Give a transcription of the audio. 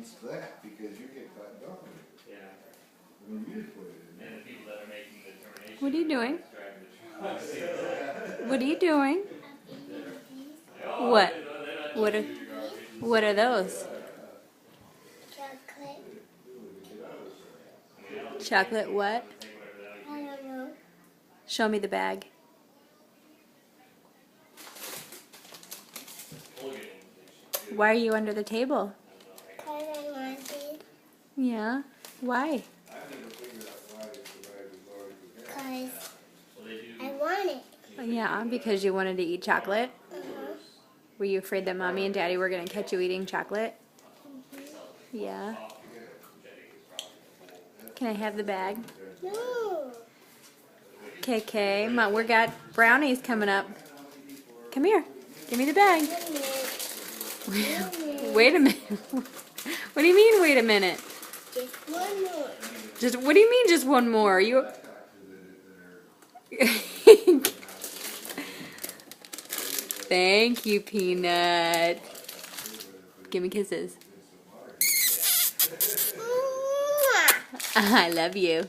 against that because you get caught dumping it. Yeah. I mean, you just put it in And the people that are making the determination. What are you doing? Driving the truck. What are you doing? Oh, What? they're not What are those? Chocolate. Chocolate what? I don't know. Show me the bag. Why are you under the table? Because I want it. Yeah. Why? I never figured out why the bag was already prepared. Because I want it. Yeah, because you wanted to eat chocolate. Uh-huh. Were you afraid that Mommy and Daddy were going to catch you eating chocolate? Yeah. Can I have the bag? No. KK, Mom, we got brownies coming up. Come here. Give me the bag. Wait a minute. What do you mean, wait a minute? Just one more. Just what do you mean just one more? You Thank you, Peanut. Give me kisses. I love you.